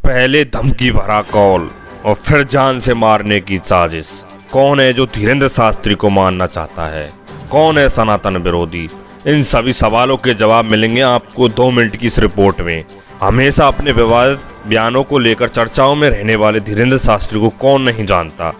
पहले धमकी भरा कॉल और फिर जान से मारने की साजिश। कौन है जो धीरेंद्र शास्त्री को मारना चाहता है? कौन है सनातन विरोधी? इन सभी सवालों के जवाब मिलेंगे आपको 2 मिनट की इस रिपोर्ट में। हमेशा अपने विवादित बयानों को लेकर चर्चाओं में रहने वाले धीरेंद्र शास्त्री को कौन नहीं जानता।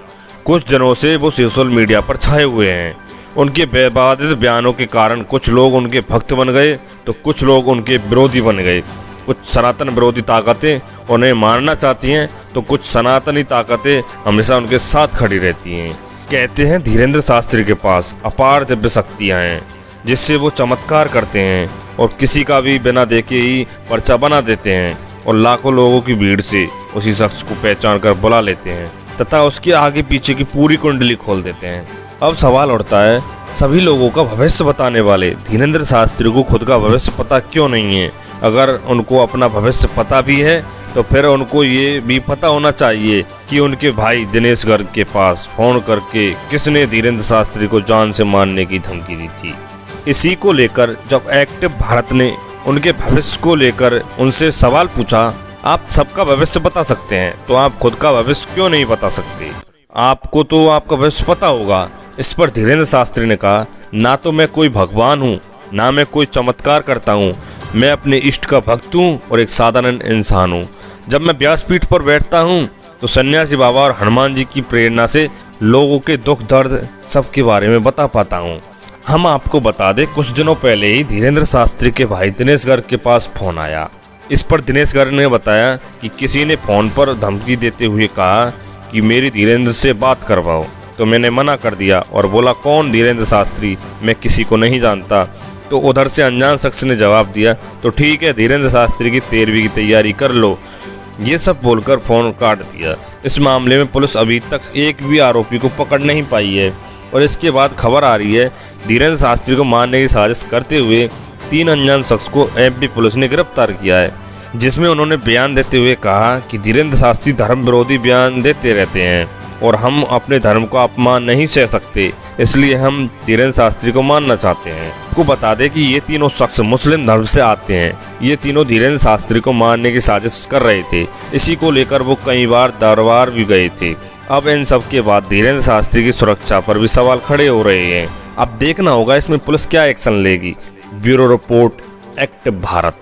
कुछ दिनों से वो सोशल मीडिया पर छाए हुए हैं। उनके विवादित बयानों के कारण कुछ लोग उनके भक्त बन गए तो कुछ लोग उनके विरोधी बन गए। कुछ सनातन विरोधी ताकतें उन्हें मारना चाहती हैं तो कुछ सनातनी ताकतें हमेशा उनके साथ खड़ी रहती हैं। कहते हैं धीरेंद्र शास्त्री के पास अपार दिव्य शक्तियाँ हैं जिससे वो चमत्कार करते हैं और किसी का भी बिना देखे ही पर्चा बना देते हैं और लाखों लोगों की भीड़ से उसी शख्स को पहचान कर बुला लेते हैं तथा उसके आगे पीछे की पूरी कुंडली खोल देते हैं। अब सवाल उठता है, सभी लोगों का भविष्य बताने वाले धीरेंद्र शास्त्री को खुद का भविष्य पता क्यों नहीं है? अगर उनको अपना भविष्य पता भी है तो फिर उनको ये भी पता होना चाहिए कि उनके भाई दिनेश गर्ग के पास फोन करके किसने धीरेंद्र शास्त्री को जान से मारने की धमकी दी थी। इसी को लेकर जब एक्टिव भारत ने उनके भविष्य को लेकर उनसे सवाल पूछा, आप सबका भविष्य बता सकते हैं तो आप खुद का भविष्य क्यों नहीं बता सकते? आपको तो आपका भविष्य पता होगा। इस पर धीरेंद्र शास्त्री ने कहा, ना तो मैं कोई भगवान हूँ ना मैं कोई चमत्कार करता हूँ, मैं अपने इष्ट का भक्त हूँ और एक साधारण इंसान हूँ। जब मैं व्यासपीठ पर बैठता हूँ तो सन्यासी बाबा और हनुमान जी की प्रेरणा से लोगों के दुख दर्द सबके बारे में बता पाता हूँ। हम आपको बता दें, कुछ दिनों पहले ही धीरेंद्र शास्त्री के भाई दिनेश गर्ग के पास फोन आया। इस पर दिनेश गर्ग ने बताया कि किसी ने फोन पर धमकी देते हुए कहा कि मेरी धीरेंद्र से बात करवाओ, तो मैंने मना कर दिया और बोला, कौन धीरेंद्र शास्त्री? मैं किसी को नहीं जानता। तो उधर से अनजान शख्स ने जवाब दिया, तो ठीक है, धीरेंद्र शास्त्री की 13वीं की तैयारी कर लो। ये सब बोलकर फोन काट दिया। इस मामले में पुलिस अभी तक एक भी आरोपी को पकड़ नहीं पाई है और इसके बाद खबर आ रही है धीरेंद्र शास्त्री को मारने की साजिश करते हुए 3 अनजान शख्स को एमपी पुलिस ने गिरफ्तार किया है, जिसमें उन्होंने बयान देते हुए कहा कि धीरेंद्र शास्त्री धर्म विरोधी बयान देते रहते हैं और हम अपने धर्म का अपमान नहीं सह सकते, इसलिए हम धीरेंद्र शास्त्री को मारना चाहते हैं। आपको बता दें कि ये तीनों शख्स मुस्लिम धर्म से आते हैं। ये तीनों धीरेंद्र शास्त्री को मारने की साजिश कर रहे थे। इसी को लेकर वो कई बार दरबार भी गए थे। अब इन सब के बाद धीरेंद्र शास्त्री की सुरक्षा पर भी सवाल खड़े हो रहे हैं। अब देखना होगा इसमें पुलिस क्या एक्शन लेगी। Bureau report, active Bharat.